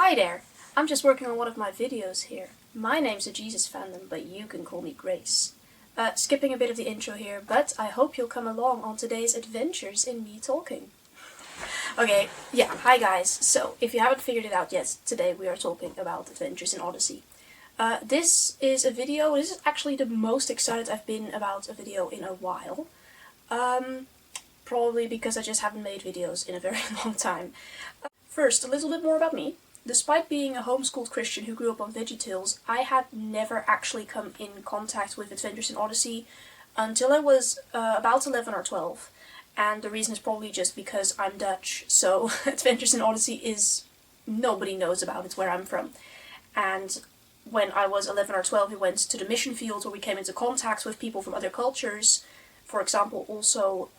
Hi there, I'm just working on one of my videos here. My name's a Jesus fandom, but you can call me Grace. Skipping a bit of the intro here, but I hope you'll come along on today's adventures in me talking. Okay, yeah, hi guys. So, if you haven't figured it out yet, today we are talking about Adventures in Odyssey. This is actually the most excited I've been about a video in a while. Probably because I just haven't made videos in a very long time. First, a little bit more about me. Despite being a homeschooled Christian who grew up on VeggieTales, I had never actually come in contact with Adventures in Odyssey until I was about 11 or 12. And the reason is probably just because I'm Dutch, so Adventures in Odyssey nobody knows about it where I'm from. And when I was 11 or 12, we went to the mission field where we came into contact with people from other cultures, for example, also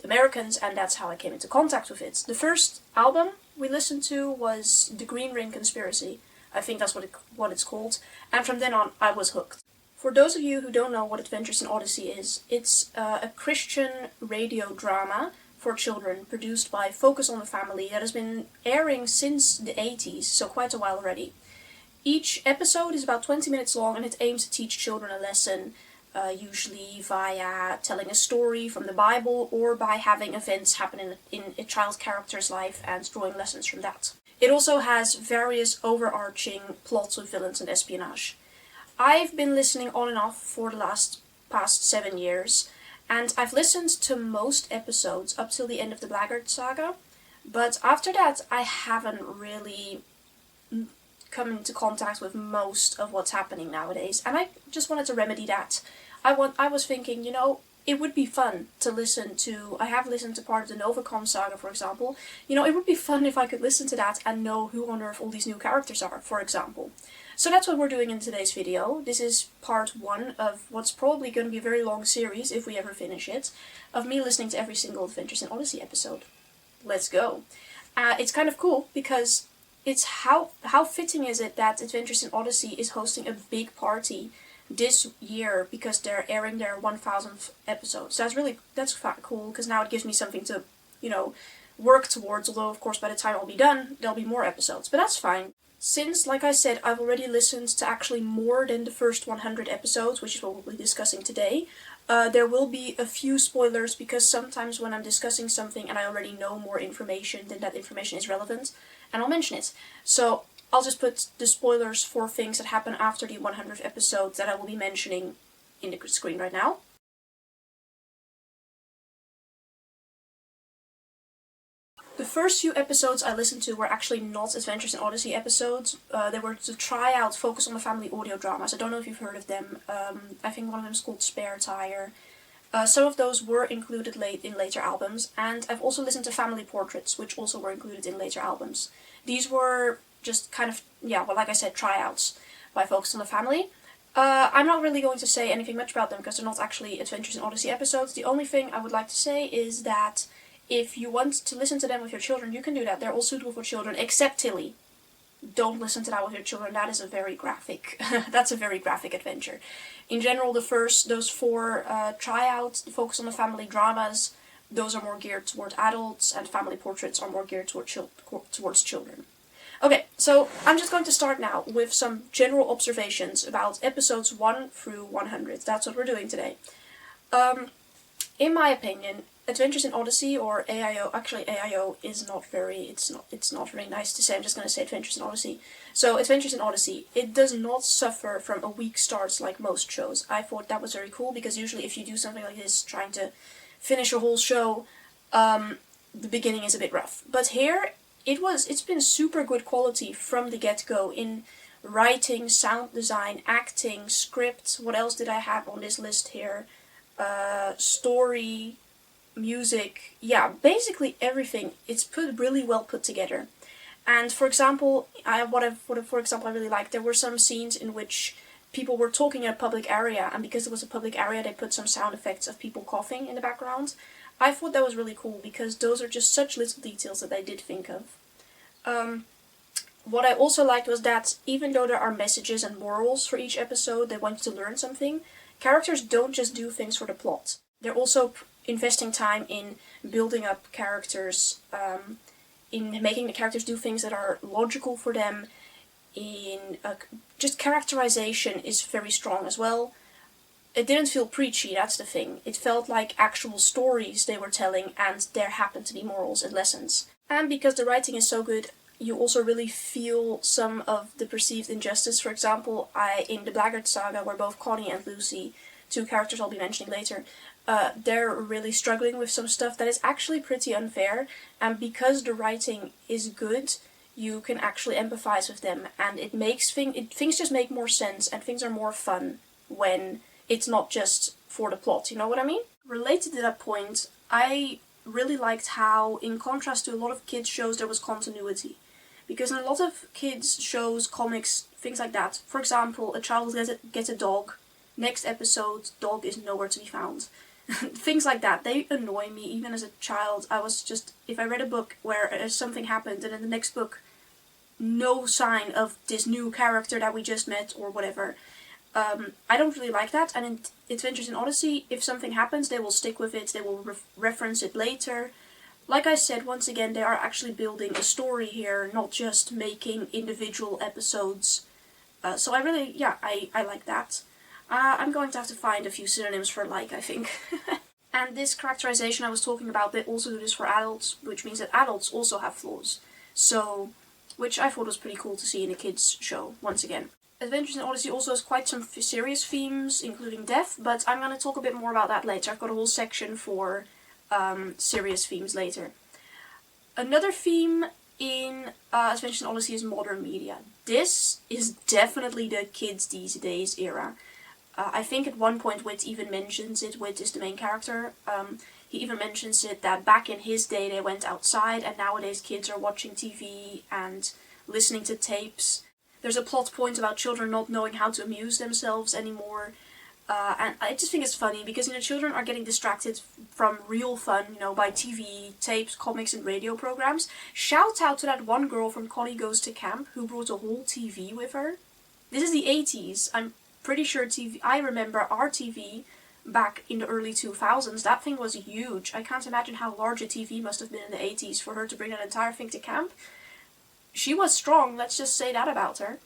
Americans, and that's how I came into contact with it. The first album we listened to was The Green Ring Conspiracy. I think that's what it's called. And from then on, I was hooked. For those of you who don't know what Adventures in Odyssey is, it's a Christian radio drama for children produced by Focus on the Family that has been airing since the 80s, so quite a while already. Each episode is about 20 minutes long and it aims to teach children a lesson, usually via telling a story from the Bible or by having events happen in a child's character's life and drawing lessons from that. It also has various overarching plots with villains and espionage. I've been listening on and off for the past 7 years, and I've listened to most episodes up till the end of the Blackgaard saga, but after that I haven't really come into contact with most of what's happening nowadays, and I just wanted to remedy that. I was thinking, it would be fun to listen to. I have listened to part of the Novacom saga, for example. It would be fun if I could listen to that and know who on earth all these new characters are, for example. So that's what we're doing in today's video. This is part 1 of what's probably going to be a very long series, if we ever finish it, of me listening to every single Adventures in Odyssey episode. Let's go. It's kind of cool because it's how fitting is it that Adventures in Odyssey is hosting a big party this year because they're airing their 1000th episode. So that's cool because now it gives me something to, work towards, although of course by the time I'll be done, there'll be more episodes, but that's fine. Since, like I said, I've already listened to actually more than the first 100 episodes, which is what we'll be discussing today, there will be a few spoilers because sometimes when I'm discussing something and I already know more information, then that information is relevant, and I'll mention it. So I'll just put the spoilers for things that happen after the 100th episode that I will be mentioning in the screen right now. The first few episodes I listened to were actually not Adventures in Odyssey episodes. They were to try out Focus on the Family audio dramas. I don't know if you've heard of them. I think one of them is called Spare Tire. Some of those were included in later albums, and I've also listened to Family Portraits, which also were included in later albums. These were just kind of, like I said, tryouts by Focus on the Family. I'm not really going to say anything much about them because they're not actually Adventures in Odyssey episodes. The only thing I would like to say is that if you want to listen to them with your children, you can do that. They're all suitable for children, except Tilly. Don't listen to that with your children. That is a very graphic, that's a very graphic adventure. In general, those 4 tryouts, the Focus on the Family dramas, those are more geared toward adults, and Family Portraits are more geared towards children. Okay, so I'm just going to start now with some general observations about episodes 1 through 100. That's what we're doing today. In my opinion, Adventures in Odyssey, or AIO, actually AIO is not very nice to say, I'm just going to say Adventures in Odyssey. So, Adventures in Odyssey, it does not suffer from a weak start like most shows. I thought that was very cool, because usually if you do something like this, trying to finish a whole show, the beginning is a bit rough. But here, it's been super good quality from the get-go in writing, sound design, acting, script, what else did I have on this list here? Story, music, basically everything. It's really well put together. And for example, I really liked, there were some scenes in which people were talking in a public area, and because it was a public area, they put some sound effects of people coughing in the background. I thought that was really cool because those are just such little details that I did think of. What I also liked was that even though there are messages and morals for each episode, they want you to learn something, characters don't just do things for the plot. They're also investing time in building up characters in making the characters do things that are logical for them, in just characterization is very strong as well. It didn't feel preachy, that's the thing. It felt like actual stories they were telling, and there happened to be morals and lessons. And because the writing is so good, you also really feel some of the perceived injustice. For example, in the Blackgaard saga, where both Connie and Lucy, two characters I'll be mentioning later, they're really struggling with some stuff that is actually pretty unfair, and because the writing is good, you can actually empathize with them, and it makes things just make more sense, and things are more fun when it's not just for the plot, you know what I mean? Related to that point, I really liked how, in contrast to a lot of kids' shows, there was continuity. Because in a lot of kids' shows, comics, things like that, for example, a child gets a dog, next episode, dog is nowhere to be found. Things like that, they annoy me. Even as a child, I was just, if I read a book where something happened, and in the next book, no sign of this new character that we just met, or whatever, I don't really like that. And in Adventures in Odyssey, if something happens, they will stick with it, they will reference it later. Like I said, once again, they are actually building a story here, not just making individual episodes. So I really, yeah, I like that. I'm going to have to find a few synonyms for like, I think. And this characterization I was talking about, they also do this for adults, which means that adults also have flaws. So, which I thought was pretty cool to see in a kids show, once again. Adventures in Odyssey also has quite some serious themes, including death, but I'm going to talk a bit more about that later. I've got a whole section for serious themes later. Another theme in Adventures in Odyssey is modern media. This is definitely the kids these days era. I think at one point Whit even mentions it. Whit is the main character. He even mentions it that back in his day they went outside, and nowadays kids are watching TV and listening to tapes. There's a plot point about children not knowing how to amuse themselves anymore. And I just think it's funny because, you know, children are getting distracted from real fun, you know, by TV, tapes, comics, and radio programs. Shout out to that one girl from Connie Goes to Camp who brought a whole TV with her. This is the 80s. I'm pretty sure I remember our TV back in the early 2000s. That thing was huge. I can't imagine how large a TV must have been in the 80s for her to bring that entire thing to camp. She was strong, let's just say that about her.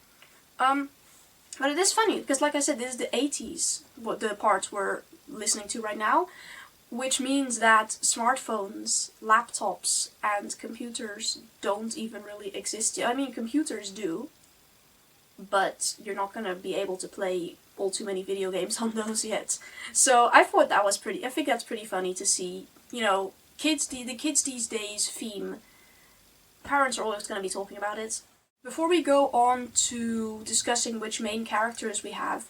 But it is funny, because like I said, this is the 80s, what the parts we're listening to right now, which means that smartphones, laptops, and computers don't even really exist yet. I mean, computers do, but you're not going to be able to play all too many video games on those yet. So I thought that was I think that's pretty funny to see, you know, the kids these days theme. Parents are always going to be talking about it. Before we go on to discussing which main characters we have,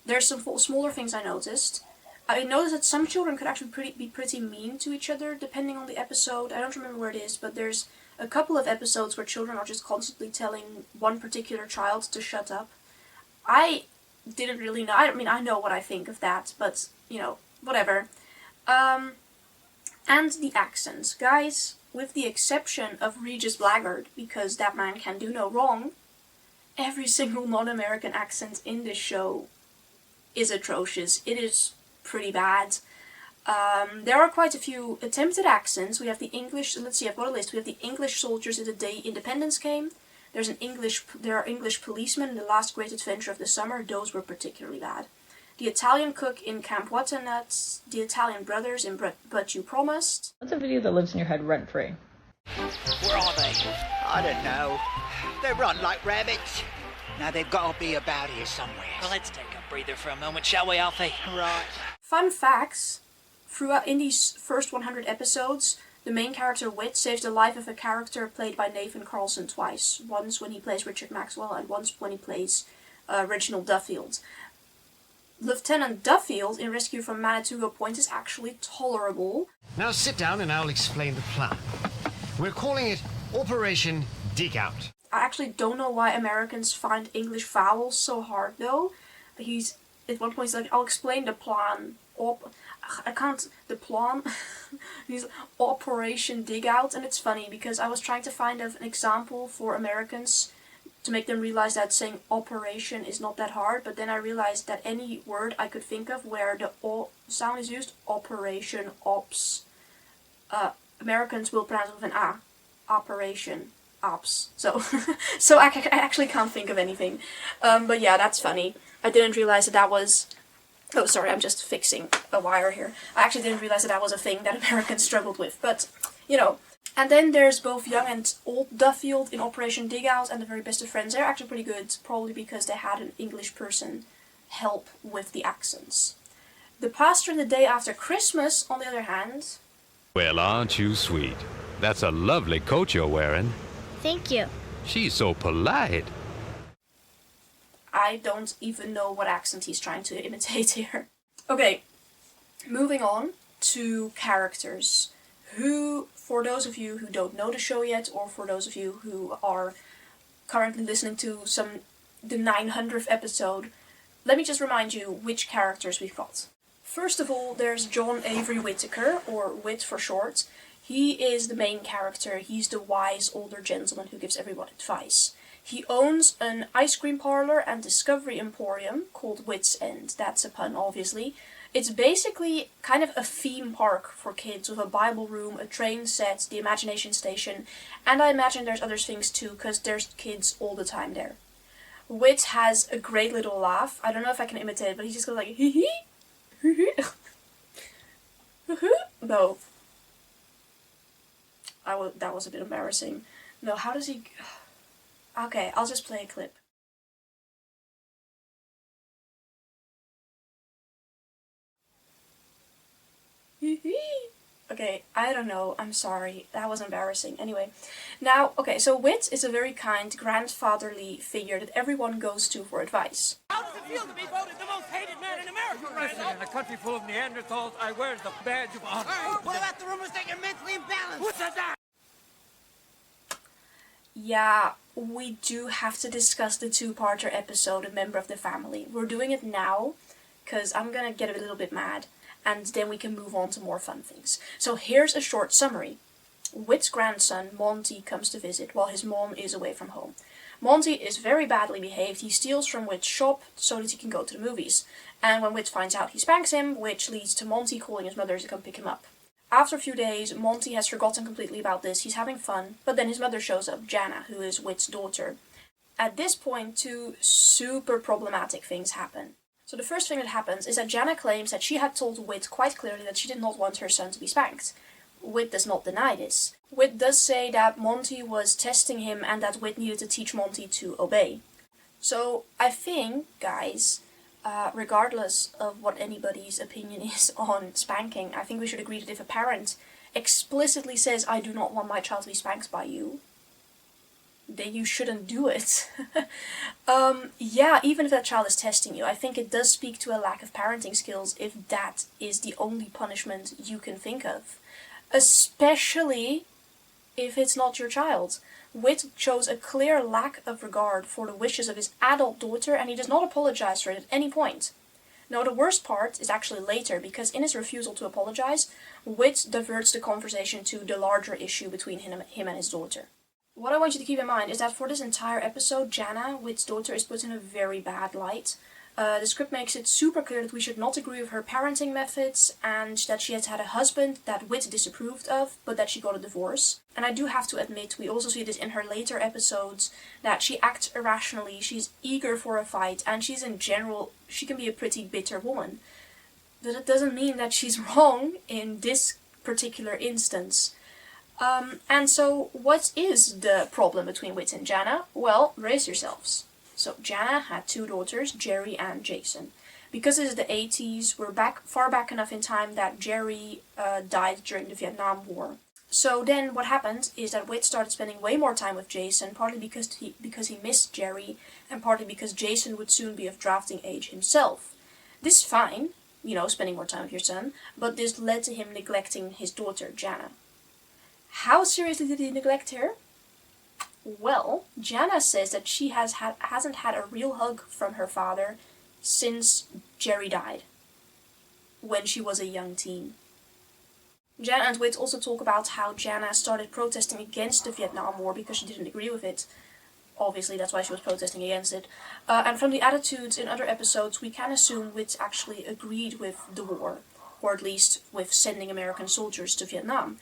there's some smaller things I noticed. I noticed that some children could actually be pretty mean to each other, depending on the episode. I don't remember where it is, but there's a couple of episodes where children are just constantly telling one particular child to shut up. I didn't really know. I mean, I know what I think of that, but, you know, whatever. And the accents. Guys, with the exception of Regis Blackgaard, because that man can do no wrong, every single non-American accent in this show is atrocious. It is pretty bad. There are quite a few attempted accents. We have the English, let's see, I've got a list. We have the English soldiers in the day independence came. There are English policemen in The Last Great Adventure of the Summer. Those were particularly bad. The Italian cook in Camp Whatnot, the Italian brothers in But You Promised. What's a video that lives in your head rent-free? Where are they? I don't know. They run like rabbits. Now they've got to be about here somewhere. Well, let's take a breather for a moment, shall we, Alfie? Right. Fun facts. Throughout in these first 100 episodes, the main character Whit saves the life of a character played by Nathan Carlson twice. Once when he plays Richard Maxwell, and once when he plays Reginald Duffield. Lieutenant Duffield in Rescue from Manitoba Point is actually tolerable. Now sit down and I'll explain the plan. We're calling it Operation Dig Out. I actually don't know why Americans find English vowels so hard though. At one point he's like, I'll explain the plan. The plan. He's Operation Dig Out, and it's funny because I was trying to find an example for Americans to make them realize that saying operation is not that hard, but then I realized that any word I could think of where the O sound is used, operation, ops, Americans will pronounce it with an A. Operation Ops. So, so I actually can't think of anything. But yeah, that's funny. I didn't realize that was... Oh, sorry, I'm just fixing a wire here. I actually didn't realize that was a thing that Americans struggled with, but, you know. And then there's both young and old Duffield in Operation Dig Out and the Very Best of Friends. They're actually pretty good, probably because they had an English person help with the accents. The Pastor the Day After Christmas, on the other hand... Well, aren't you sweet? That's a lovely coat you're wearing. Thank you. She's so polite. I don't even know what accent he's trying to imitate here. Okay, moving on to characters who, for those of you who don't know the show yet, or for those of you who are currently listening to the 900th episode, let me just remind you which characters we've got. First of all, there's John Avery Whitaker, or Whit for short. He is the main character. He's the wise older gentleman who gives everyone advice. He owns an ice cream parlor and discovery emporium called Wit's End. That's a pun, obviously. It's basically kind of a theme park for kids with a Bible room, a train set, the imagination station, and I imagine there's other things too, because there's kids all the time there. Wit has a great little laugh. I don't know if I can imitate it, but he just goes like, hee hee, hee hee. No. That was a bit embarrassing. No, how does he... Okay, I'll just play a clip. Okay, I don't know, I'm sorry, that was embarrassing. Anyway, now, okay, so Whit is a very kind, grandfatherly figure that everyone goes to for advice. How does it feel to be voted the most hated man in America? In a country full of Neanderthals, I wear the badge of honor. What about the rumors that you're mentally imbalanced? What's that? Yeah, we do have to discuss the two-parter episode, A Member of the Family. We're doing it now, because I'm gonna get a little bit mad, and then we can move on to more fun things. So here's a short summary. Whit's grandson, Monty, comes to visit while his mom is away from home. Monty is very badly behaved. He steals from Whit's shop so that he can go to the movies. And when Whit finds out, he spanks him, which leads to Monty calling his mother to come pick him up. After a few days, Monty has forgotten completely about this. He's having fun, but then his mother shows up, Jana, who is Whit's daughter. At this point, two super problematic things happen. So the first thing that happens is that Jana claims that she had told Whit quite clearly that she did not want her son to be spanked. Whit does not deny this. Whit does say that Monty was testing him and that Whit needed to teach Monty to obey. So I think, guys, regardless of what anybody's opinion is on spanking, I think we should agree that if a parent explicitly says, I do not want my child to be spanked by you, then you shouldn't do it. Yeah, even if that child is testing you, I think it does speak to a lack of parenting skills if that is the only punishment you can think of. Especially if it's not your child. Whit shows a clear lack of regard for the wishes of his adult daughter, and he does not apologize for it at any point. Now, the worst part is actually later, because in his refusal to apologize, Whit diverts the conversation to the larger issue between him and his daughter. What I want you to keep in mind is that for this entire episode, Jana, Whit's daughter, is put in a very bad light. The script makes it super clear that we should not agree with her parenting methods, and that she has had a husband that Whit disapproved of, but that she got a divorce. And I do have to admit, we also see this in her later episodes, that she acts irrationally, she's eager for a fight, and she's in general, she can be a pretty bitter woman. But it doesn't mean that she's wrong in this particular instance. And so, what is the problem between Whit and Jana? Well, brace yourselves. So, Jana had two daughters, Jerry and Jason. Because it is the 80s, we're far back enough in time that Jerry died during the Vietnam War. So then what happened is that Whit started spending way more time with Jason, partly because he missed Jerry, and partly because Jason would soon be of drafting age himself. This is fine, you know, spending more time with your son, but this led to him neglecting his daughter, Jana. How seriously did he neglect her? Well, Jana says that she hasn't had a real hug from her father since Jerry died, when she was a young teen. Jana and Whit also talk about how Jana started protesting against the Vietnam War because she didn't agree with it. Obviously, that's why she was protesting against it. And from the attitudes in other episodes, we can assume Whit actually agreed with the war, or at least with sending American soldiers to Vietnam.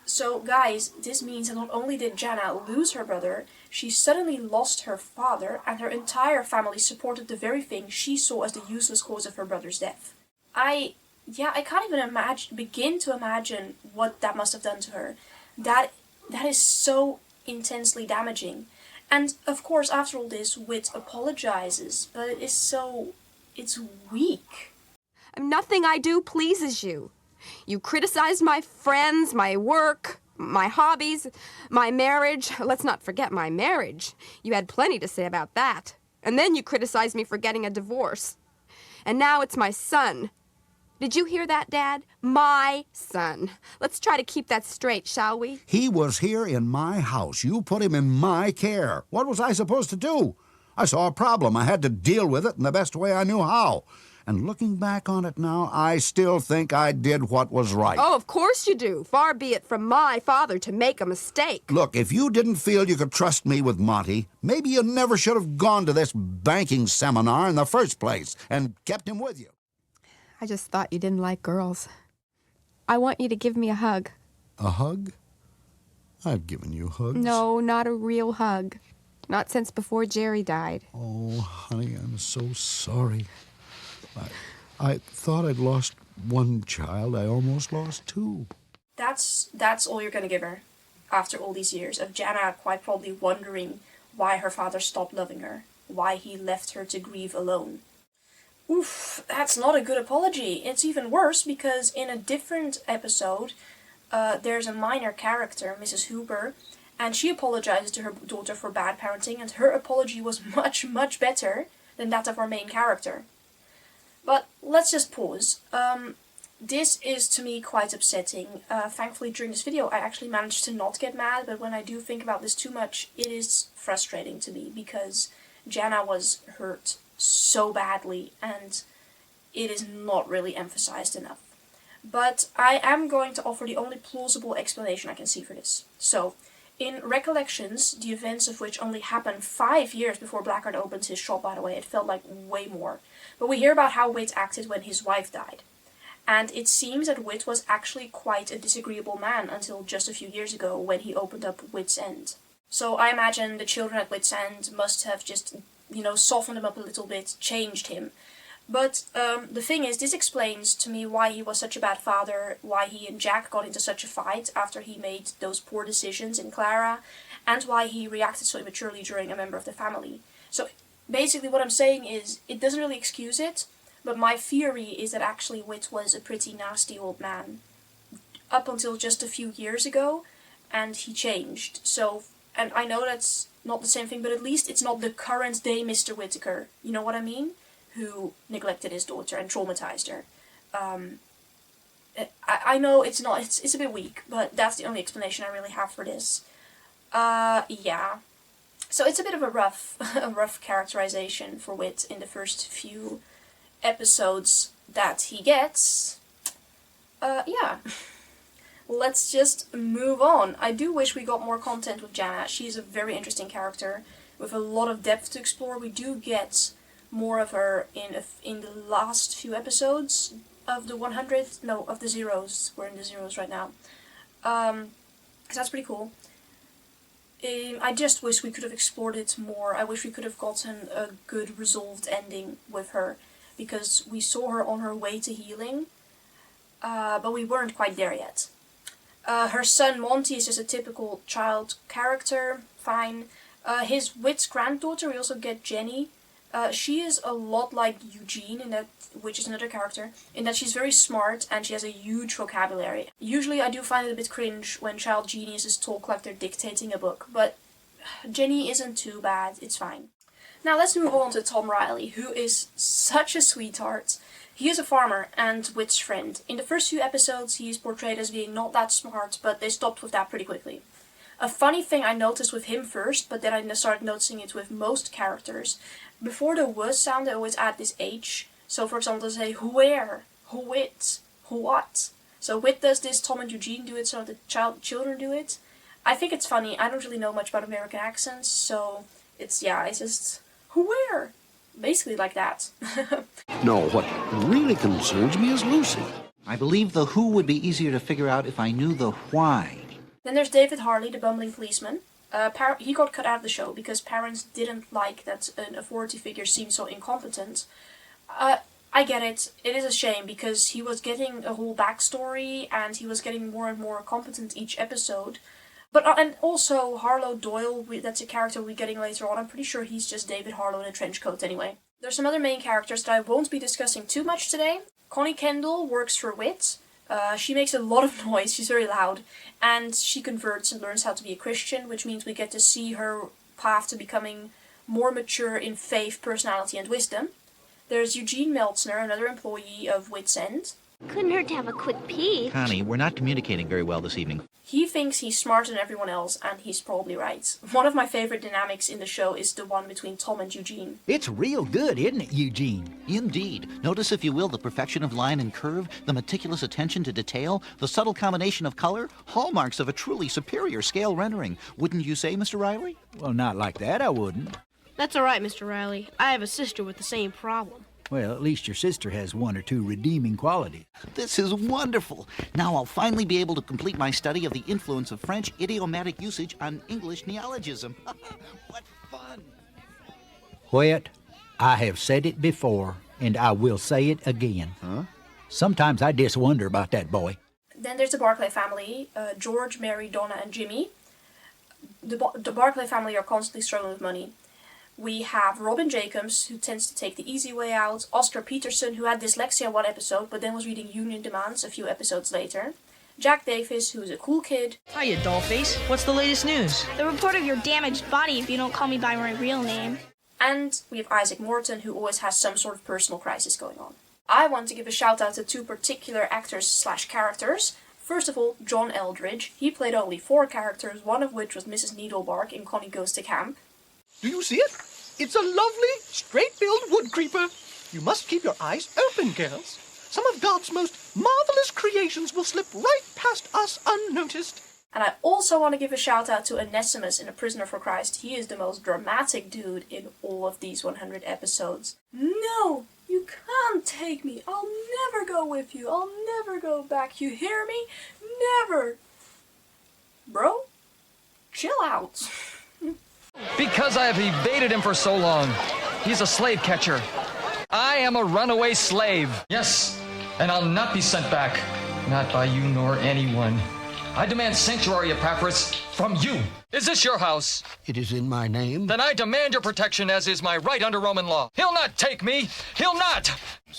So guys, this means that not only did Jana lose her brother, she suddenly lost her father, and her entire family supported the very thing she saw as the useless cause of her brother's death. I can't even begin to imagine what that must have done to her. That is so intensely damaging. And of course, after all this, Whit apologizes, but it's weak. Nothing I do pleases you. You criticize my friends, my work, my hobbies, my marriage. Let's not forget my marriage. You had plenty to say about that. And then you criticized me for getting a divorce. And now it's my son. Did you hear that, Dad? My son. Let's try to keep that straight, shall we? He was here in my house. You put him in my care. What was I supposed to do? I saw a problem. I had to deal with it in the best way I knew how. And looking back on it now, I still think I did what was right. Oh, of course you do. Far be it from my father to make a mistake. Look, if you didn't feel you could trust me with Monty, maybe you never should have gone to this banking seminar in the first place and kept him with you. I just thought you didn't like girls. I want you to give me a hug. A hug? I've given you hugs. No, not a real hug. Not since before Jerry died. Oh, honey, I'm so sorry. I thought I'd lost one child. I almost lost two. That's all you're gonna give her, after all these years of Jana quite probably wondering why her father stopped loving her, why he left her to grieve alone. Oof, that's not a good apology. It's even worse because in a different episode, there's a minor character, Mrs. Hooper, and she apologizes to her daughter for bad parenting, and her apology was much, much better than that of our main character. But let's just pause. This is to me quite upsetting. Thankfully during this video I actually managed to not get mad, but when I do think about this too much, it is frustrating to me because Jana was hurt so badly and it is not really emphasized enough. But I am going to offer the only plausible explanation I can see for this. So, in Recollections, the events of which only happened 5 years before Blackgaard opened his shop, by the way, it felt like way more. But we hear about how Whit acted when his wife died. And it seems that Whit was actually quite a disagreeable man until just a few years ago when he opened up Whit's End. So I imagine the children at Whit's End must have just, softened him up a little bit, changed him. But the thing is, this explains to me why he was such a bad father, why he and Jack got into such a fight after he made those poor decisions in Clara, and why he reacted so immaturely during a member of the family. So basically what I'm saying is, it doesn't really excuse it, but my theory is that actually Whit was a pretty nasty old man. Up until just a few years ago, and he changed. So, and I know that's not the same thing, but at least it's not the current day Mr. Whitaker. You know what I mean? Who neglected his daughter and traumatized her. I know it's a bit weak, but that's the only explanation I really have for this. Yeah. So it's a bit of a rough characterization for Whit in the first few episodes that he gets. Yeah. Let's just move on. I do wish we got more content with Jana. She's a very interesting character with a lot of depth to explore. We do get more of her in the last few episodes of the 100th, no, of the zeros. We're in the zeros right now. So that's pretty cool. I just wish we could have explored it more. I wish we could have gotten a good resolved ending with her, because we saw her on her way to healing, but we weren't quite there yet. Her son Monty is just a typical child character, fine. His Whit's granddaughter, we also get Jenny. She is a lot like Eugene, which is another character, in that she's very smart and she has a huge vocabulary. Usually I do find it a bit cringe when child geniuses talk like they're dictating a book, but Jenny isn't too bad, it's fine. Now let's move on to Tom Riley, who is such a sweetheart. He is a farmer and Whit's friend. In the first few episodes he is portrayed as being not that smart, but they stopped with that pretty quickly. A funny thing I noticed with him first, but then I started noticing it with most characters. Before the W sound, they always add this H. So for example, they say where, who-wit, who-what. So Whit does this, Tom and Eugene do it, so the children do it. I think it's funny. I don't really know much about American accents, so it's just who-where. Basically like that. No, what really concerns me is Lucy. I believe the who would be easier to figure out if I knew the why. Then there's David Harley, the bumbling policeman. He got cut out of the show because parents didn't like that an authority figure seemed so incompetent. I get it. It is a shame because he was getting a whole backstory and he was getting more and more competent each episode. But and also Harlow Doyle, that's a character we're getting later on. I'm pretty sure he's just David Harlow in a trench coat anyway. There's some other main characters that I won't be discussing too much today. Connie Kendall works for Wit. She makes a lot of noise, she's very loud, and she converts and learns how to be a Christian, which means we get to see her path to becoming more mature in faith, personality, and wisdom. There's Eugene Meltsner, another employee of Wit's End. Couldn't hurt to have a quick pee. Connie, we're not communicating very well this evening. He thinks he's smarter than everyone else, and he's probably right. One of my favorite dynamics in the show is the one between Tom and Eugene. It's real good, isn't it, Eugene? Indeed. Notice, if you will, the perfection of line and curve, the meticulous attention to detail, the subtle combination of color, hallmarks of a truly superior scale rendering. Wouldn't you say, Mr. Riley? Well, not like that, I wouldn't. That's all right, Mr. Riley. I have a sister with the same problem. Well, at least your sister has one or two redeeming qualities. This is wonderful. Now I'll finally be able to complete my study of the influence of French idiomatic usage on English neologism. What fun! Whit, I have said it before, and I will say it again. Huh? Sometimes I just wonder about that boy. Then there's the Barclay family, George, Mary, Donna, and Jimmy. The Barclay family are constantly struggling with money. We have Robyn Jacobs, who tends to take the easy way out. Oscar Peterson, who had dyslexia one episode, but then was reading Union Demands a few episodes later. Jack Davis, who's a cool kid. Hiya, dollface. What's the latest news? The report of your damaged body if you don't call me by my real name. And we have Isaac Morton, who always has some sort of personal crisis going on. I want to give a shout out to two particular actors/characters. First of all, John Eldredge. He played only 4 characters, one of which was Mrs. Neidlebark in Connie Goes to Camp. Do you see it? It's a lovely, straight-billed wood creeper. You must keep your eyes open, girls. Some of God's most marvelous creations will slip right past us unnoticed. And I also want to give a shout out to Onesimus in A Prisoner for Christ. He is the most dramatic dude in all of these 100 episodes. No, you can't take me. I'll never go with you. I'll never go back. You hear me? Never. Bro, chill out. Because I have evaded him for so long. He's a slave catcher. I am a runaway slave. Yes, and I'll not be sent back. Not by you nor anyone. I demand sanctuary, Epaphras, from you. Is this your house? It is in my name. Then I demand your protection, as is my right under Roman law. He'll not take me. He'll not.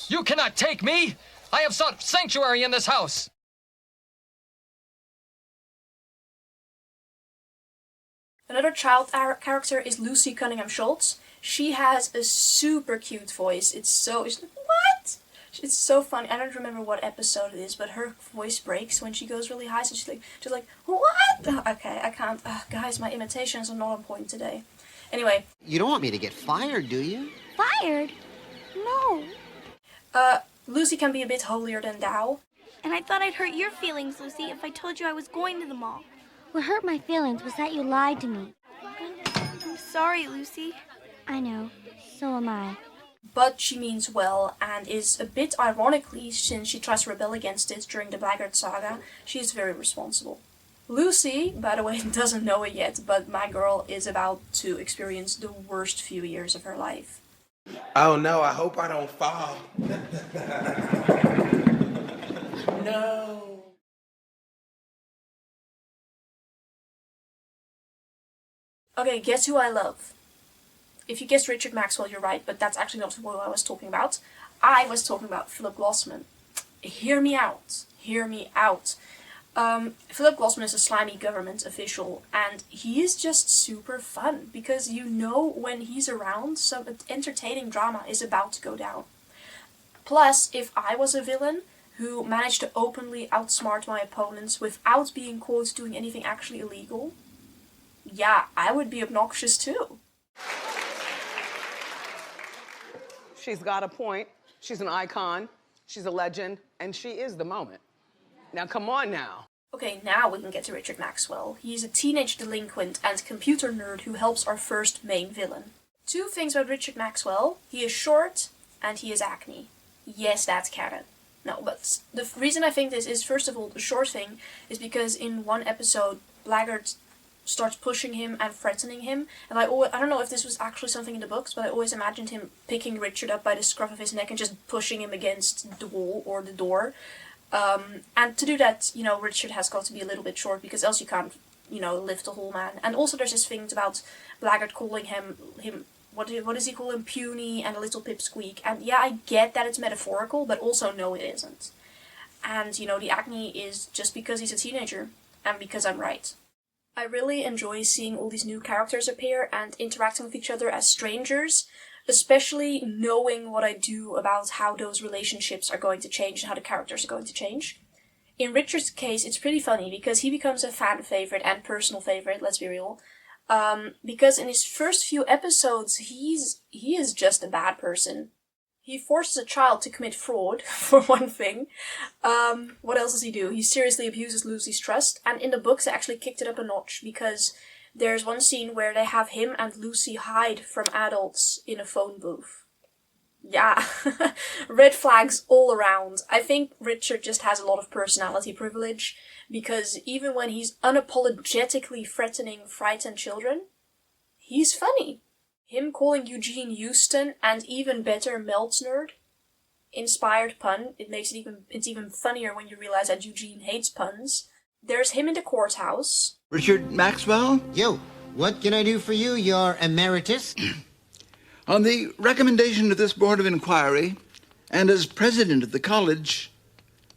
You cannot take me. I have sought sanctuary in this house. Another child character is Lucy Cunningham-Schultz. She has a super cute voice. What? It's so funny. I don't remember what episode it is, but her voice breaks when she goes really high, so she's like, what? Okay, I can't. Guys, my imitations are not on point today. Anyway. You don't want me to get fired, do you? Fired? No. Lucy can be a bit holier than thou. And I thought I'd hurt your feelings, Lucy, if I told you I was going to the mall. What hurt my feelings was that you lied to me. I'm sorry, Lucy. I know. So am I. But she means well, and is a bit ironically, since she tries to rebel against it during the Blackgaard saga, she is very responsible. Lucy, by the way, doesn't know it yet, but my girl is about to experience the worst few years of her life. Oh no, I hope I don't fall. No. Okay, guess who I love? If you guessed Richard Maxwell, you're right, but that's actually not who I was talking about. I was talking about Philip Glossman. Hear me out. Hear me out. Philip Glossman is a slimy government official, and he is just super fun, because you know when he's around, some entertaining drama is about to go down. Plus, if I was a villain who managed to openly outsmart my opponents without being caught doing anything actually illegal, yeah, I would be obnoxious too. She's got a point. She's an icon. She's a legend. And she is the moment. Now, come on now. Okay, now we can get to Richard Maxwell. He's a teenage delinquent and computer nerd who helps our first main villain. 2 things about Richard Maxwell. He is short and he has acne. Yes, that's canon. No, but the reason I think this is, first of all, the short thing is because in one episode, Blackgaard starts pushing him and threatening him. And I don't know if this was actually something in the books, but I always imagined him picking Richard up by the scruff of his neck and just pushing him against the wall or the door. And to do that, you know, Richard has got to be a little bit short, because else you can't, you know, lift a whole man. And also there's this thing about Blackgaard calling him what does he call him? Puny and a little pipsqueak. And yeah, I get that it's metaphorical, but also no, it isn't. And, you know, the acne is just because he's a teenager, and because I'm right. I really enjoy seeing all these new characters appear and interacting with each other as strangers, especially knowing what I do about how those relationships are going to change and how the characters are going to change. In Richard's case, it's pretty funny, because he becomes a fan favorite and personal favorite, let's be real. Because in his first few episodes, he is just a bad person. He forces a child to commit fraud, for one thing. What else does he do? He seriously abuses Lucy's trust, and in the books they actually kicked it up a notch, because there's one scene where they have him and Lucy hide from adults in a phone booth. Yeah, red flags all around. I think Richard just has a lot of personality privilege, because even when he's unapologetically threatening frightened children, he's funny. Him calling Eugene Houston and even better Meltsner, inspired pun. It's even funnier when you realize that Eugene hates puns. There's him in the courthouse. Richard Maxwell? Yo, what can I do for you, your emeritus? On the recommendation of this Board of Inquiry, and as president of the college,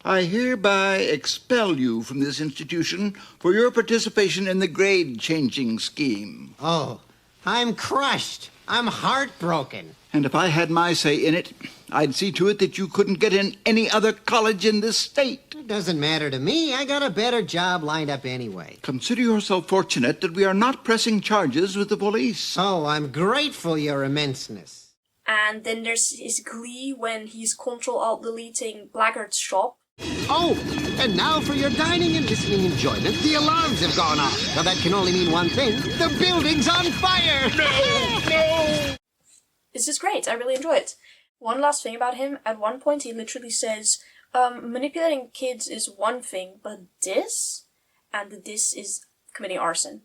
I hereby expel you from this institution for your participation in the grade-changing scheme. Oh, I'm crushed. I'm heartbroken. And if I had my say in it, I'd see to it that you couldn't get in any other college in this state. It doesn't matter to me. I got a better job lined up anyway. Consider yourself fortunate that we are not pressing charges with the police. Oh, I'm grateful, your immenseness. And then there's his glee when he's Ctrl-Alt-deleting Blackgaard's shop. Oh, and now for your dining and listening enjoyment, the alarms have gone off. Now that can only mean one thing. The building's on fire! No! This is great. I really enjoy it. One last thing about him. At one point he literally says, manipulating kids is one thing, but this? And this is committing arson.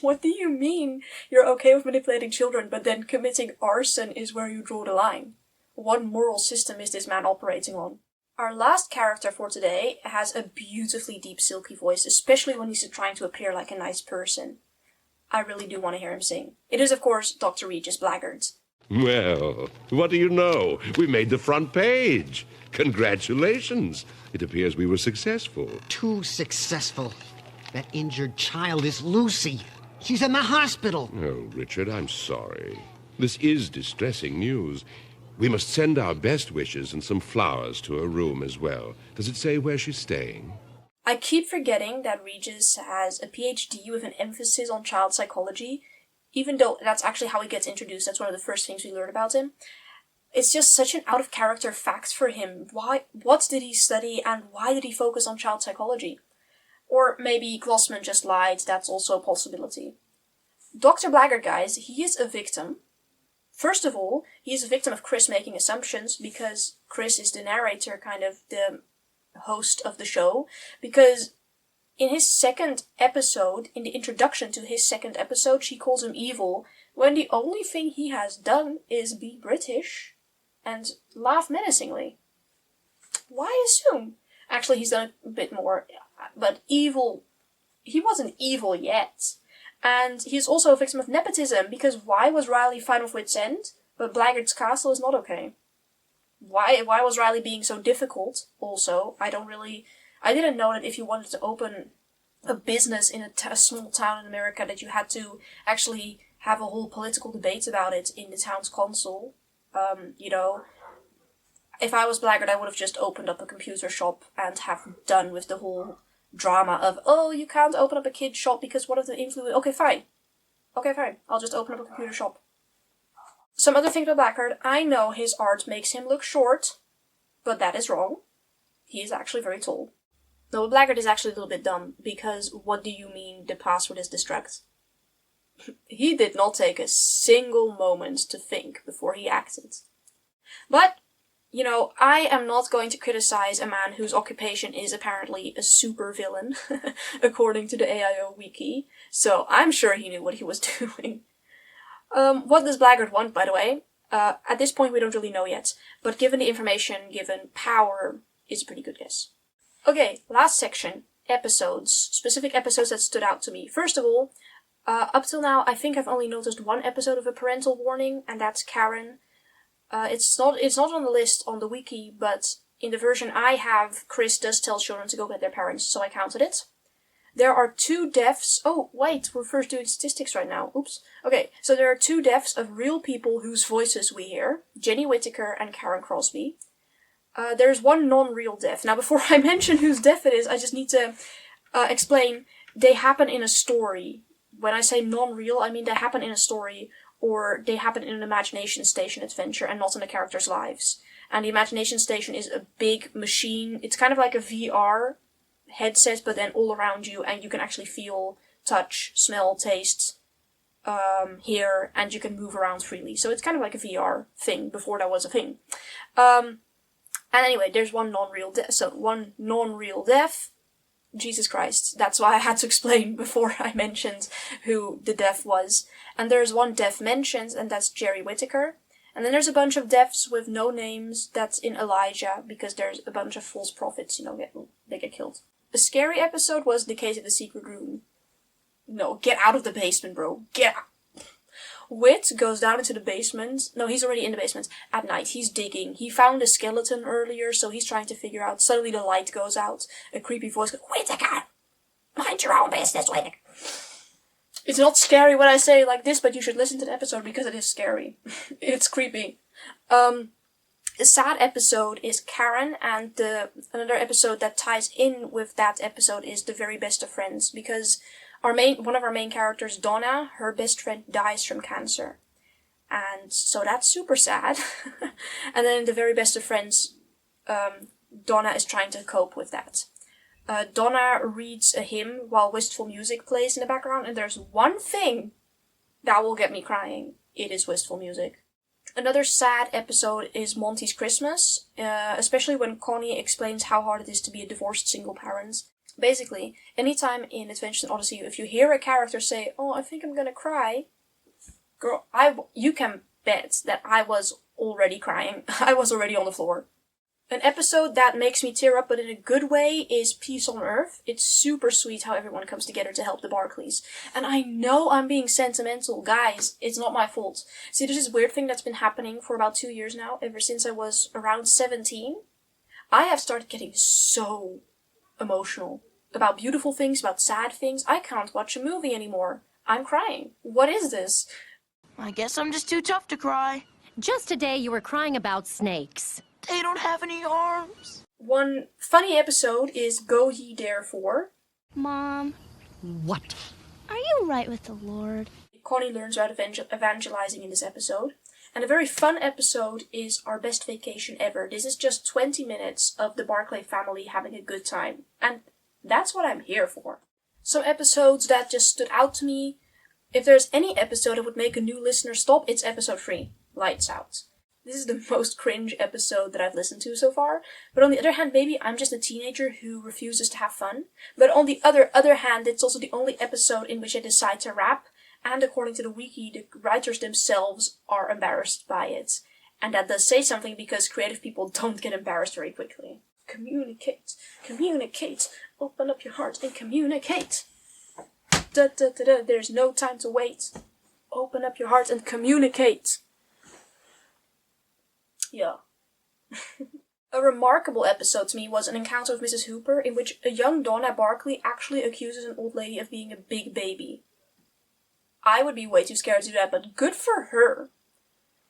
What do you mean you're okay with manipulating children, but then committing arson is where you draw the line? What moral system is this man operating on? Our last character for today has a beautifully deep, silky voice, especially when he's trying to appear like a nice person. I really do want to hear him sing. It is, of course, Dr. Regis Blackgaard. Well, what do you know? We made the front page. Congratulations. It appears we were successful. Too successful. That injured child is Lucy. She's in the hospital. Oh, Richard, I'm sorry. This is distressing news. We must send our best wishes and some flowers to her room as well. Does it say where she's staying? I keep forgetting that Regis has a PhD with an emphasis on child psychology, even though that's actually how he gets introduced. That's one of the first things we learn about him. It's just such an out-of-character fact for him. What did he study, and why did he focus on child psychology? Or maybe Glossman just lied, that's also a possibility. Dr. Blackgaard, guys, he is a victim. First of all, he is a victim of Chris making assumptions, because Chris is the narrator, kind of the host of the show, because in his second episode, in the introduction to his second episode, she calls him evil, when the only thing he has done is be British and laugh menacingly. Why assume? Actually, he's done a bit more, but evil, he wasn't evil yet. And he's also a victim of nepotism, because why was Riley fine with wit's end, but Blackgaard's castle is not okay? Why was Riley being so difficult, also? I didn't know that if you wanted to open a business in a small town in America, that you had to actually have a whole political debate about it in the town's council. You know, if I was Blackgaard, I would have just opened up a computer shop and have done with the whole drama of, oh, you can't open up a kid's shop because what if the influence... Okay, fine. I'll just open up a computer shop. Some other things about Blackgaard. I know his art makes him look short, but that is wrong. He is actually very tall. No, Blackgaard is actually a little bit dumb, because what do you mean the password is distract? He did not take a single moment to think before he acted. But You know, I am not going to criticize a man whose occupation is apparently a super villain, according to the AIO wiki, so I'm sure he knew what he was doing. What does Blackgaard want, by the way? At this point we don't really know yet, but given the information given, power is a pretty good guess. Okay, last section. Episodes. Specific episodes that stood out to me. First of all, up till now, I think I've only noticed one episode of a parental warning, and that's Karen. It's not on the list on the wiki, but in the version I have, Chris does tell children to go get their parents, so I counted it. There are 2 deaths. Oh, wait, we're first doing statistics right now. Oops. Okay, so there are 2 deaths of real people whose voices we hear. Jana Whitaker and Karen Crosby. There's 1 non-real death. Now, before I mention whose death it is, I just need to explain. They happen in a story. When I say non-real, I mean they happen in a story, or they happen in an imagination station adventure and not in the characters' lives. And the imagination station is a big machine. It's kind of like a VR headset, but then all around you, and you can actually feel, touch, smell, taste, hear, and you can move around freely. So it's kind of like a VR thing before that was a thing. And anyway, there's 1 non-real death. So 1 non-real death. Jesus Christ. That's why I had to explain before I mentioned who the death was. And there's 1 death mentioned, and that's Jerry Whitaker. And then there's a bunch of deaths with no names. That's in Elijah, because there's a bunch of false prophets, you know, they get killed. A scary episode was The Case of the Secret Room. No, get out of the basement, bro. Get out. Whit goes down into the basement. No, he's already in the basement. At night, he's digging. He found a skeleton earlier, so he's trying to figure out. Suddenly the light goes out. A creepy voice goes, Whitaker! Mind your own business, Whitaker. It's not scary when I say it like this, but you should listen to the episode because it is scary. It's creepy. The sad episode is Karen, and another episode that ties in with that episode is The Very Best of Friends, because one of our main characters, Donna, her best friend dies from cancer. And so that's super sad. And then in The Very Best of Friends, Donna is trying to cope with that. Donna reads a hymn while wistful music plays in the background, and there's one thing that will get me crying. It is wistful music. Another sad episode is Monty's Christmas, especially when Connie explains how hard it is to be a divorced single parent. Basically, anytime in Adventures in Odyssey, if you hear a character say, "Oh, I think I'm gonna cry," girl, you can bet that I was already crying. I was already on the floor. An episode that makes me tear up, but in a good way, is Peace on Earth. It's super sweet how everyone comes together to help the Barclays. And I know I'm being sentimental, guys. It's not my fault. See, there's this weird thing that's been happening for about 2 years now, ever since I was around 17. I have started getting so emotional about beautiful things, about sad things. I can't watch a movie anymore. I'm crying. What is this? I guess I'm just too tough to cry. Just today you were crying about snakes. They don't have any arms. One funny episode is Go Ye Therefore. Mom. What? Are you right with the Lord? Connie learns about evangelizing in this episode. And a very fun episode is Our Best Vacation Ever. This is just 20 minutes of the Barclay family having a good time. And that's what I'm here for. Some episodes that just stood out to me. If there's any episode that would make a new listener stop, it's episode 3, Lights Out. This is the most cringe episode that I've listened to so far. But on the other hand, maybe I'm just a teenager who refuses to have fun. But on the other hand, it's also the only episode in which I decide to rap. And according to the wiki, the writers themselves are embarrassed by it. And that does say something because creative people don't get embarrassed very quickly. Communicate. Communicate. Open up your heart and communicate. Da, da, da, da. There's no time to wait. Open up your heart and communicate. Yeah. A remarkable episode to me was An Encounter with Mrs. Hooper, in which a young Donna Barclay actually accuses an old lady of being a big baby. I would be way too scared to do that, but good for her.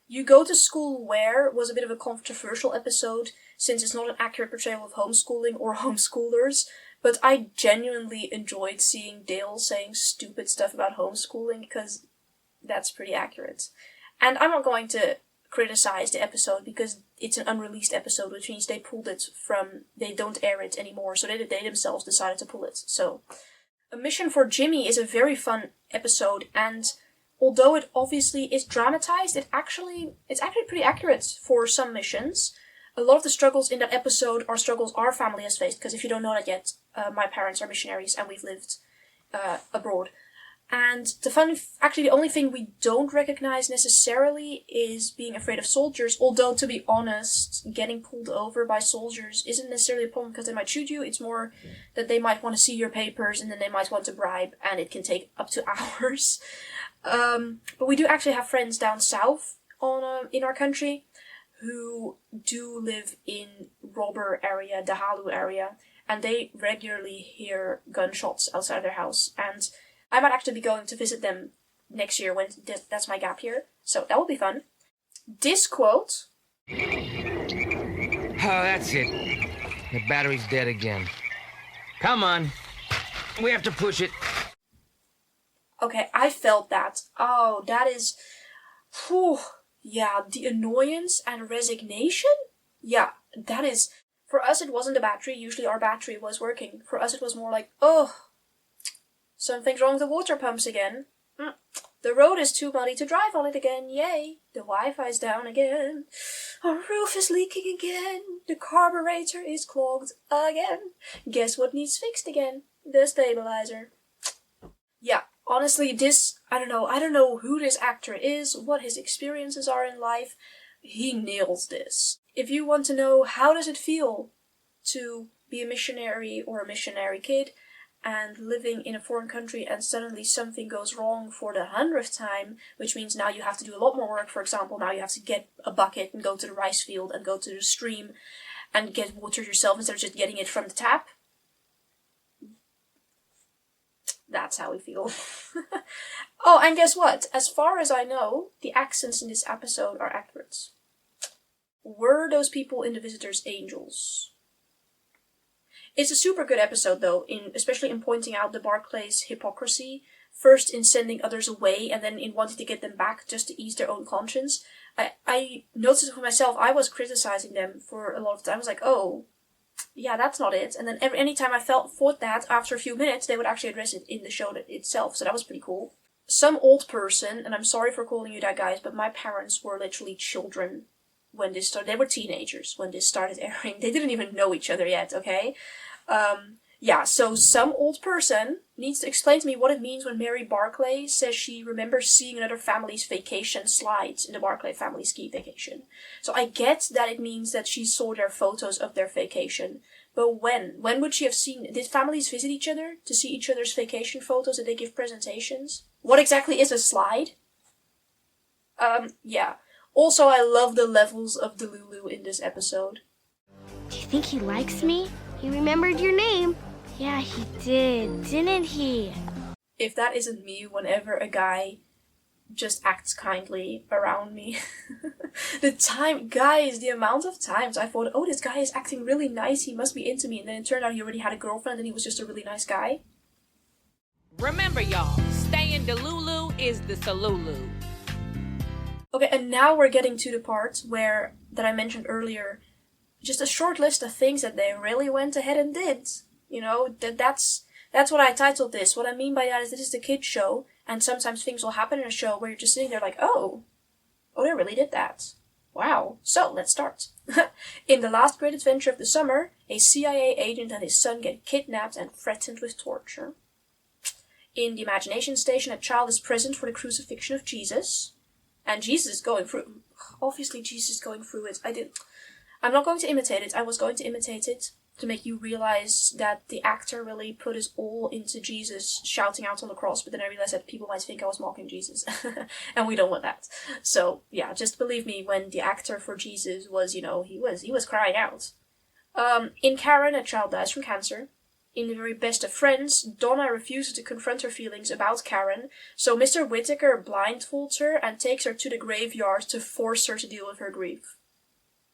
You Go to School Where was a bit of a controversial episode, since it's not an accurate portrayal of homeschooling or homeschoolers, but I genuinely enjoyed seeing Dale saying stupid stuff about homeschooling, because that's pretty accurate. And I'm not going to criticize the episode because it's an unreleased episode, which means they pulled it from, they don't air it anymore, so they themselves decided to pull it. So, A Mission for Jimmy is a very fun episode, and although it obviously is dramatized, it's actually pretty accurate for some missions. A lot of the struggles in that episode are struggles our family has faced, because if you don't know that yet, my parents are missionaries and we've lived abroad. And actually the only thing we don't recognize necessarily is being afraid of soldiers, although to be honest, getting pulled over by soldiers isn't necessarily a problem because they might shoot you. It's more that they might want to see your papers and then they might want to bribe, and it can take up to hours. But we do actually have friends down south in our country who do live in robber area, the Halu area, and they regularly hear gunshots outside their house. And I might actually be going to visit them next year when that's my gap year, so that will be fun. This quote. Oh, that's it. The battery's dead again. Come on. We have to push it. Okay, I felt that. Oh, that is... Whew. Yeah, the annoyance and resignation? Yeah, that is... For us, it wasn't the battery. Usually our battery was working. For us, it was more like, oh... Something's wrong with the water pumps again. The road is too muddy to drive on it again. Yay. The Wi-Fi's down again. Our roof is leaking again. The carburetor is clogged again. Guess what needs fixed again? The stabilizer. Yeah, honestly, this... I don't know who this actor is, what his experiences are in life. He nails this. If you want to know how does it feel to be a missionary or a missionary kid, and living in a foreign country and suddenly something goes wrong for the 100th time, which means now you have to do a lot more work. For example, now you have to get a bucket and go to the rice field and go to the stream and get water yourself instead of just getting it from the tap. That's how we feel. Oh, and guess what? As far as I know, the accents in this episode are accurate. Were those people in The Visitors angels? It's a super good episode, though, especially in pointing out the Barclay's hypocrisy, first in sending others away and then in wanting to get them back just to ease their own conscience. I noticed for myself, I was criticizing them for a lot of time. I was like, oh, yeah, that's not it. And then anytime I thought that, after a few minutes, they would actually address it in the show itself, so that was pretty cool. Some old person, and I'm sorry for calling you that, guys, but my parents were literally children when this started. They were teenagers when this started airing. They didn't even know each other yet, okay? Yeah, so some old person needs to explain to me what it means when Mary Barclay says she remembers seeing another family's vacation slides in the Barclay family ski vacation. So I get that it means that she saw their photos of their vacation. But when? When would she have seen... Did families visit each other to see each other's vacation photos? Did they give presentations? What exactly is a slide? Yeah. Also, I love the levels of Delulu in this episode. Do you think he likes me? He remembered your name. Yeah, he did, didn't he? If that isn't me whenever a guy just acts kindly around me. The amount of times I thought, oh, this guy is acting really nice, he must be into me, and then it turned out he already had a girlfriend and he was just a really nice guy. Remember, y'all, staying Delulu is the Salulu. Okay, and now we're getting to the part that I mentioned earlier. Just a short list of things that they really went ahead and did. You know, that's what I titled this. What I mean by that is this is the kids show, and sometimes things will happen in a show where you're just sitting there like, oh, they really did that. Wow. So, let's start. In the last great adventure of the summer, a CIA agent and his son get kidnapped and threatened with torture. In the Imagination Station, a child is present for the crucifixion of Jesus. And Jesus is going through... Obviously, Jesus is going through it. I'm not going to imitate it. I was going to imitate it to make you realize that the actor really put his all into Jesus shouting out on the cross, but then I realized that people might think I was mocking Jesus. And we don't want that. So, yeah, just believe me, when the actor for Jesus was, he was crying out. In Karen, a child dies from cancer. In The Very Best of Friends, Donna refuses to confront her feelings about Karen, so Mr. Whitaker blindfolds her and takes her to the graveyard to force her to deal with her grief.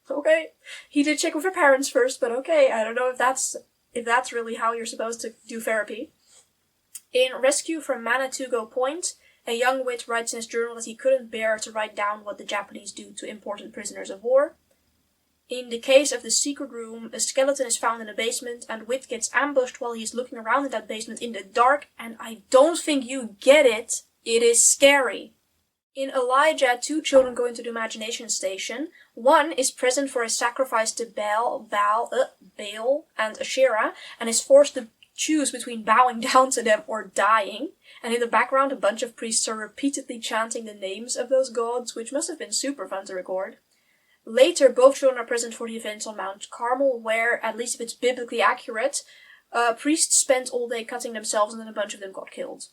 Okay, he did check with her parents first, but okay, I don't know if that's really how you're supposed to do therapy. In Rescue from Manatugo Point, a young wit writes in his journal that he couldn't bear to write down what the Japanese do to important prisoners of war. In the case of the secret room, a skeleton is found in the basement, and Wit gets ambushed while he's looking around in that basement in the dark, and I don't think you get it. It is scary. In Elijah, 2 children go into the imagination station. One is present for a sacrifice to Baal and Asherah, and is forced to choose between bowing down to them or dying. And in the background, a bunch of priests are repeatedly chanting the names of those gods, which must have been super fun to record. Later, both children are present for the events on Mount Carmel, where, at least if it's biblically accurate, priests spent all day cutting themselves and then a bunch of them got killed.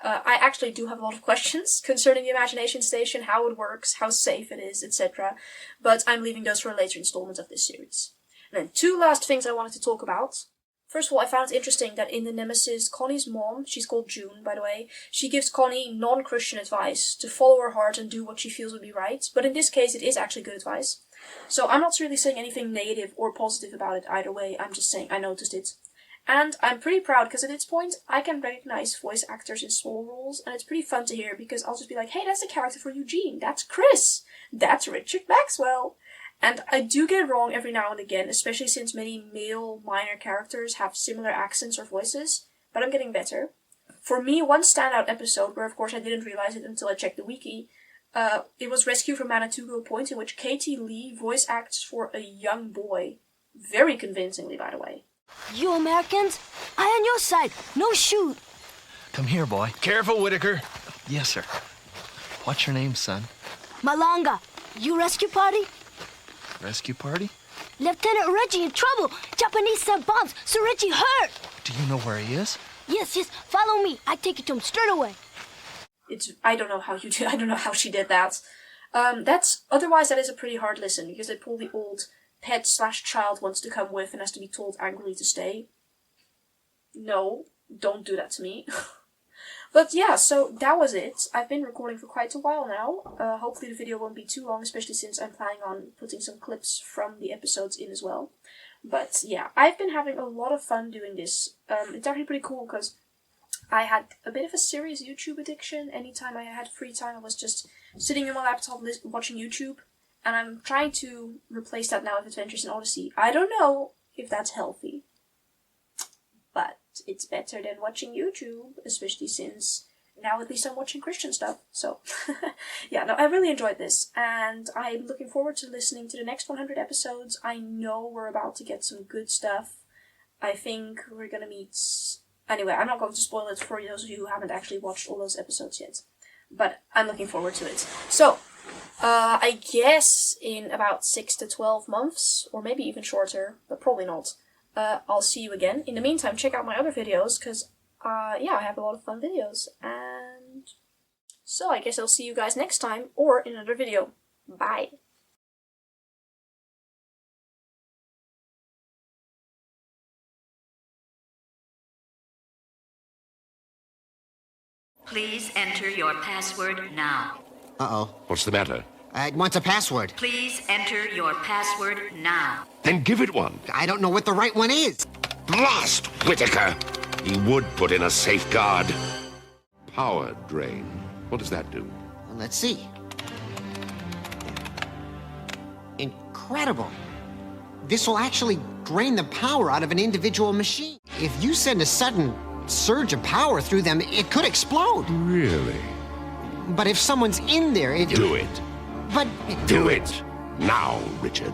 I actually do have a lot of questions concerning the imagination station, how it works, how safe it is, etc. But I'm leaving those for a later installment of this series. And then 2 last things I wanted to talk about. First of all, I found it interesting that in the Nemesis, Connie's mom, she's called June, by the way, she gives Connie non-Christian advice to follow her heart and do what she feels would be right. But in this case, it is actually good advice. So I'm not really saying anything negative or positive about it either way, I'm just saying I noticed it. And I'm pretty proud because at this point, I can recognize voice actors in small roles, and it's pretty fun to hear because I'll just be like, hey, that's the character for Eugene, that's Chris, that's Richard Maxwell. And I do get it wrong every now and again, especially since many male minor characters have similar accents or voices, but I'm getting better. For me, one standout episode, where of course I didn't realize it until I checked the wiki, it was Rescue from Manitoulin Point, in which Katie Lee voice acts for a young boy. Very convincingly, by the way. You Americans, I on your side. No shoot. Come here, boy. Careful, Whitaker. Yes, sir. What's your name, son? Malanga, you rescue party? Rescue party? Lieutenant Reggie in trouble. Japanese sent bombs, so Reggie hurt. Do you know where he is? Yes, follow me. I take you to him straight away. I don't know how you did. I don't know how she did that. Otherwise that is a pretty hard listen because they pull the old pet/child wants to come with and has to be told angrily to stay. No, don't do that to me. But yeah, so that was it. I've been recording for quite a while now. Hopefully the video won't be too long, especially since I'm planning on putting some clips from the episodes in as well. But yeah, I've been having a lot of fun doing this. It's actually pretty cool because I had a bit of a serious YouTube addiction. Anytime I had free time, I was just sitting on my laptop watching YouTube. And I'm trying to replace that now with Adventures in Odyssey. I don't know if that's healthy, but it's better than watching YouTube, especially since now at least I'm watching Christian stuff. So, yeah, no, I really enjoyed this, and I'm looking forward to listening to the next 100 episodes. I know we're about to get some good stuff. I think we're gonna meet... Anyway, I'm not going to spoil it for those of you who haven't actually watched all those episodes yet, but I'm looking forward to it. So, I guess in about 6 to 12 months, or maybe even shorter, but probably not, I'll see you again. In the meantime, check out my other videos, because, yeah, I have a lot of fun videos, and so I guess I'll see you guys next time, or in another video. Bye! Please enter your password now. Uh-oh. What's the matter? It wants a password. Please enter your password now. Then give it one. I don't know what the right one is. Blast, Whitaker! He would put in a safeguard. Power drain. What does that do? Let's see. Incredible. This will actually drain the power out of an individual machine. If you send a sudden surge of power through them, it could explode. Really? But if someo's in there, it... Do it. But... Do it. Now, Richard.